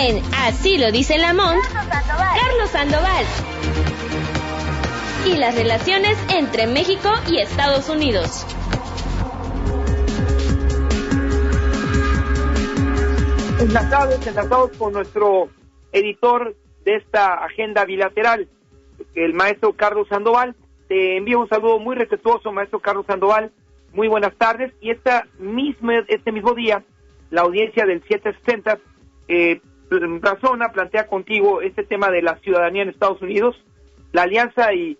En Así lo dice Lamont, Carlos Sandoval. Y las relaciones entre México y Estados Unidos. Enlazados con nuestro editor de esta agenda bilateral, el maestro Carlos Sandoval. Te envío un saludo muy respetuoso, maestro Carlos Sandoval. Muy buenas tardes. Y este mismo día, la audiencia del 760 plantea contigo este tema de la ciudadanía en Estados Unidos, la alianza y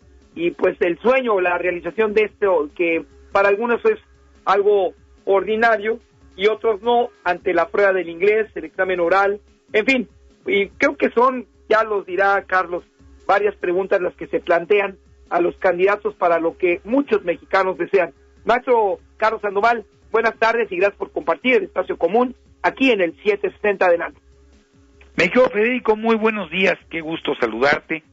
pues el sueño, la realización de esto, que para algunos es algo ordinario y otros no, ante la prueba del inglés, el examen oral, en fin, y creo que son, ya los dirá Carlos, varias preguntas las que se plantean a los candidatos para lo que muchos mexicanos desean. Maestro Carlos Sandoval, buenas tardes y gracias por compartir el espacio común aquí en el 760. Adelante. México, Federico, muy buenos días, qué gusto saludarte.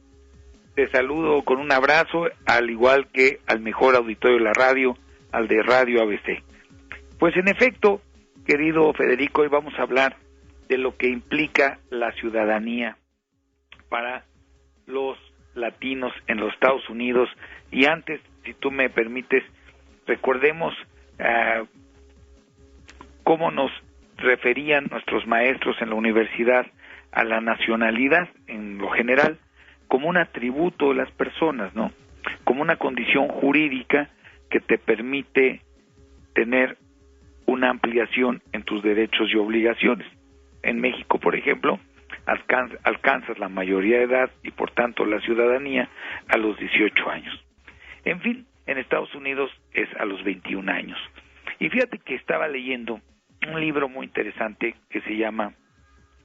Te saludo con un abrazo, al igual que al mejor auditorio de la radio, al de Radio ABC. Pues en efecto, querido Federico, hoy vamos a hablar de lo que implica la ciudadanía para los latinos en los Estados Unidos. Y antes, si tú me permites, recordemos cómo nos referían nuestros maestros en la universidad a la nacionalidad en lo general, como un atributo de las personas, ¿no? Como una condición jurídica que te permite tener una ampliación en tus derechos y obligaciones. En México, por ejemplo, alcanzas la mayoría de edad y por tanto la ciudadanía a los 18 años. En fin, en Estados Unidos es a los 21 años. Y fíjate que estaba leyendo un libro muy interesante que se llama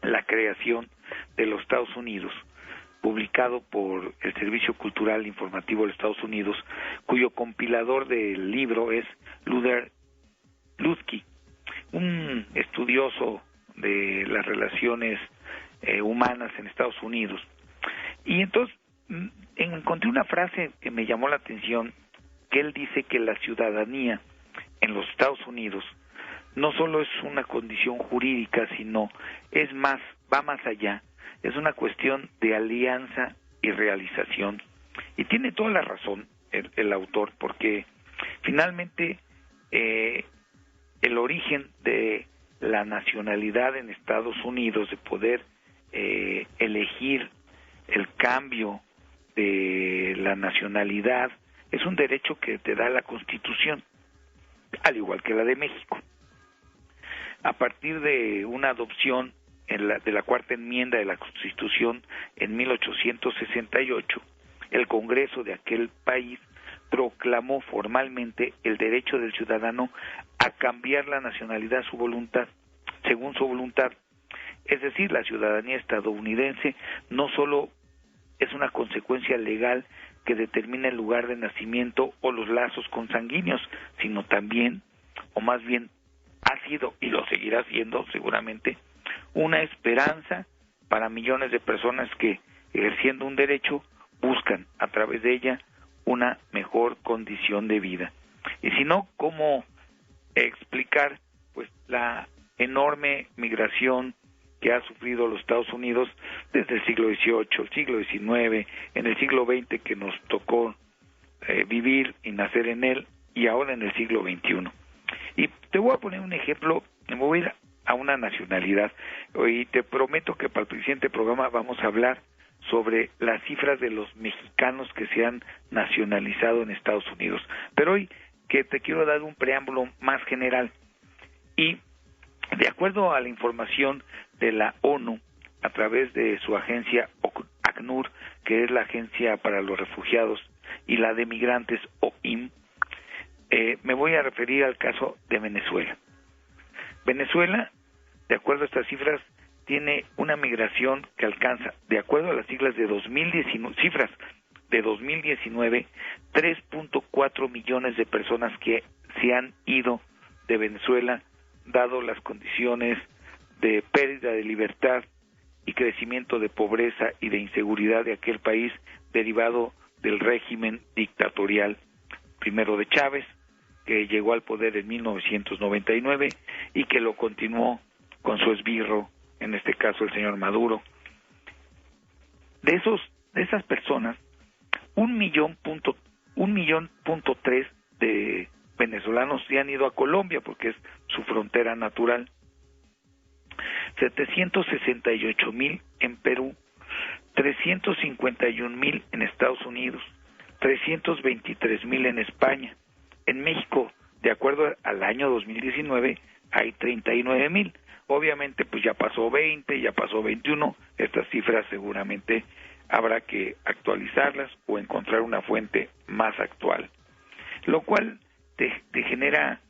La creación de los Estados Unidos, publicado por el Servicio Cultural Informativo de los Estados Unidos, cuyo compilador del libro es Ludger Lutzky, un estudioso de las relaciones humanas en Estados Unidos. Y entonces encontré una frase que me llamó la atención, que él dice que la ciudadanía en los Estados Unidos no solo es una condición jurídica, sino es más, va más allá. Es una cuestión de alianza y realización. Y tiene toda la razón el autor, porque finalmente el origen de la nacionalidad en Estados Unidos, de poder elegir el cambio de la nacionalidad, es un derecho que te da la Constitución, al igual que la de México. A partir de una adopción de la cuarta enmienda de la Constitución en 1868, el Congreso de aquel país proclamó formalmente el derecho del ciudadano a cambiar la nacionalidad a su voluntad, según su voluntad. Es decir, la ciudadanía estadounidense no solo es una consecuencia legal que determina el lugar de nacimiento o los lazos consanguíneos, sino también, o más bien, ha sido y lo seguirá siendo seguramente, una esperanza para millones de personas que, ejerciendo un derecho, buscan a través de ella una mejor condición de vida. Y si no, ¿cómo explicar pues la enorme migración que ha sufrido los Estados Unidos desde el siglo XVIII, el siglo XIX, en el siglo XX que nos tocó vivir y nacer en él, y ahora en el siglo XXI? Y te voy a poner un ejemplo, me voy a ir a una nacionalidad, y te prometo que para el siguiente programa vamos a hablar sobre las cifras de los mexicanos que se han nacionalizado en Estados Unidos. Pero hoy que te quiero dar un preámbulo más general, y de acuerdo a la información de la ONU, a través de su agencia ACNUR, que es la Agencia para los Refugiados, y la de Migrantes, OIM, me voy a referir al caso de Venezuela. Venezuela, de acuerdo a estas cifras, tiene una migración que alcanza, de acuerdo a las siglas de 2019, cifras de 2019, 3.4 millones de personas que se han ido de Venezuela, dado las condiciones de pérdida de libertad y crecimiento de pobreza y de inseguridad de aquel país, derivado del régimen dictatorial, primero de Chávez, que llegó al poder en 1999 y que lo continuó con su esbirro en este caso el señor Maduro. De esas personas, 1.3 de venezolanos se han ido a Colombia porque es su frontera natural, 768,000 en Perú, 351,000 en Estados Unidos, 323,000 en España. En México, de acuerdo al año 2019, hay 39,000. Obviamente, pues ya pasó 20, ya pasó 21. Estas cifras seguramente habrá que actualizarlas o encontrar una fuente más actual, lo cual te genera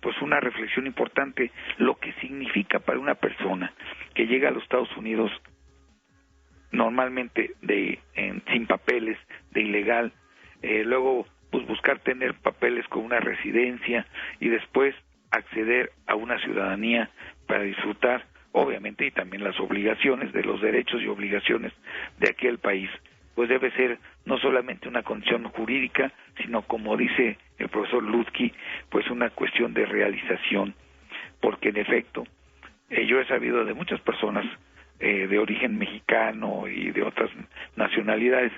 pues una reflexión importante, lo que significa para una persona que llega a los Estados Unidos normalmente sin papeles, de ilegal, luego pues buscar tener papeles con una residencia y después acceder a una ciudadanía para disfrutar, obviamente, y también las obligaciones de los derechos y obligaciones de aquel país, pues debe ser no solamente una condición jurídica, sino, como dice el profesor Lutzky, pues una cuestión de realización, porque en efecto, yo he sabido de muchas personas de origen mexicano y de otras nacionalidades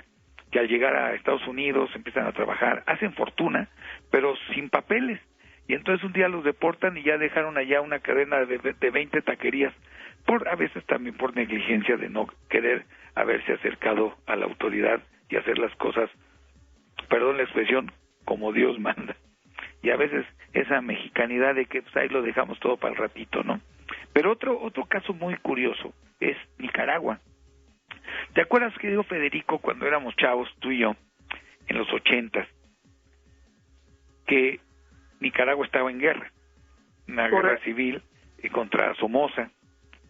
que al llegar a Estados Unidos empiezan a trabajar, hacen fortuna, pero sin papeles, y entonces un día los deportan y ya dejaron allá una cadena de 20 taquerías, a veces también por negligencia de no querer haberse acercado a la autoridad y hacer las cosas, perdón la expresión, como Dios manda. Y a veces esa mexicanidad de que pues ahí lo dejamos todo para el ratito, ¿no? Pero otro caso muy curioso es Nicaragua. ¿Te acuerdas, querido Federico, cuando éramos chavos, tú y yo, en los 80s, que Nicaragua estaba en guerra, una guerra civil contra Somoza,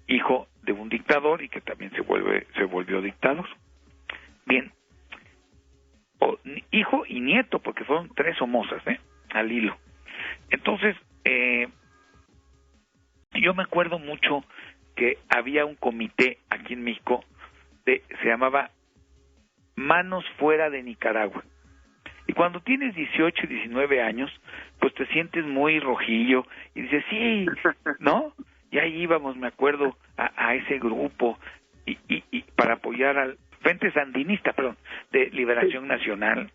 hijo de un dictador y que también se volvió dictador? Bien, hijo y nieto, porque fueron 3 Somozas, al hilo. Entonces, yo me acuerdo mucho que había un comité aquí en México, se llamaba Manos Fuera de Nicaragua. Y cuando tienes 18 y 19 años, pues te sientes muy rojillo y dices, sí, ¿no? Y ahí íbamos, me acuerdo, a ese grupo y para apoyar al Frente Sandinista, de Liberación Nacional,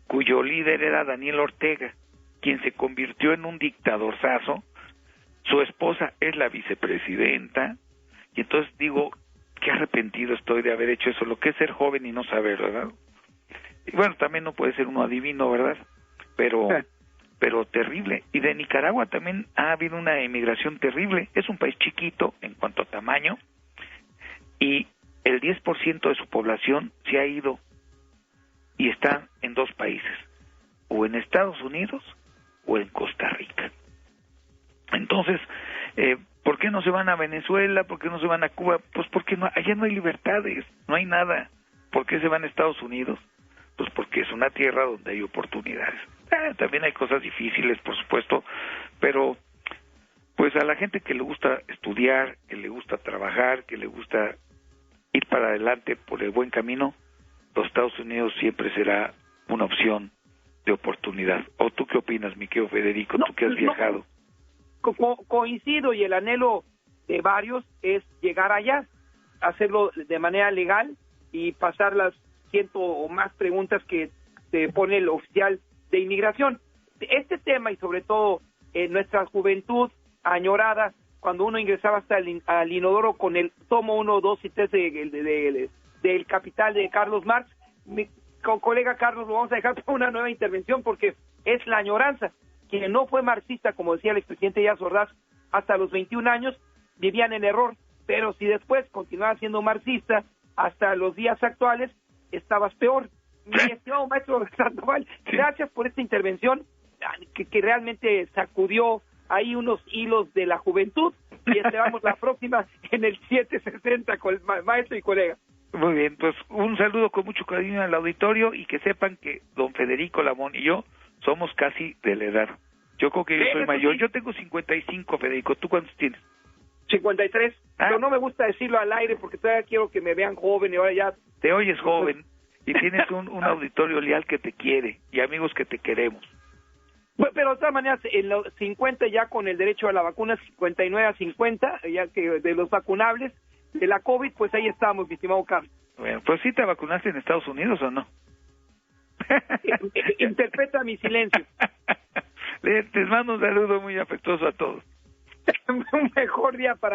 cuyo líder era Daniel Ortega, quien se convirtió en un dictadorzazo. Su esposa es la vicepresidenta, y entonces digo, qué arrepentido estoy de haber hecho eso, lo que es ser joven y no saber, ¿verdad? Y bueno, también no puede ser uno adivino, ¿verdad? Pero terrible. Y de Nicaragua también ha habido una emigración terrible. Es un país chiquito en cuanto a tamaño, y el 10% de su población se ha ido y está en 2 países, o en Estados Unidos o en Costa Rica. Entonces, ¿por qué no se van a Venezuela? ¿Por qué no se van a Cuba? Pues porque allá no hay libertades, no hay nada. ¿Por qué se van a Estados Unidos? Pues porque es una tierra donde hay oportunidades. También hay cosas difíciles, por supuesto, pero pues a la gente que le gusta estudiar, que le gusta trabajar, que le gusta ir para adelante por el buen camino, los Estados Unidos siempre será una opción de oportunidad. ¿O tú qué opinas, mi querido Federico, tú que has viajado? Coincido, y el anhelo de varios es llegar allá, hacerlo de manera legal y pasar las 100 o más preguntas que te pone el oficial de inmigración. Este tema, y sobre todo en nuestra juventud añorada, cuando uno ingresaba hasta al inodoro con el tomo 1, 2 y 3 del Capital de Carlos Marx, mi colega Carlos lo vamos a dejar para una nueva intervención porque es la añoranza. Quien no fue marxista, como decía el expresidente Díaz Ordaz, hasta los 21 años vivían en error, pero si después continuabas siendo marxista hasta los días actuales, estabas peor. Mi estimado maestro Sandoval, gracias por esta intervención que realmente sacudió ahí unos hilos de la juventud, y esperamos la próxima en el 760 con el maestro y colega. Muy bien, pues un saludo con mucho cariño al auditorio, y que sepan que don Federico Lamón y yo somos casi de la edad. Yo creo que yo soy mayor. Sí. Yo tengo 55, Federico. ¿Tú cuántos tienes? 53. Pero no me gusta decirlo al aire porque todavía quiero que me vean joven, y ahora ya... Te oyes joven y tienes un auditorio leal que te quiere y amigos que te queremos. Pero de todas maneras, en los 50 ya con el derecho a la vacuna, 59 a 50, ya que de los vacunables, de la COVID, pues ahí estamos, mi estimado Carlos. Bueno, pues sí te vacunaste en Estados Unidos, ¿o no? Interpreta mi silencio. Les mando un saludo muy afectuoso a todos. Un mejor día para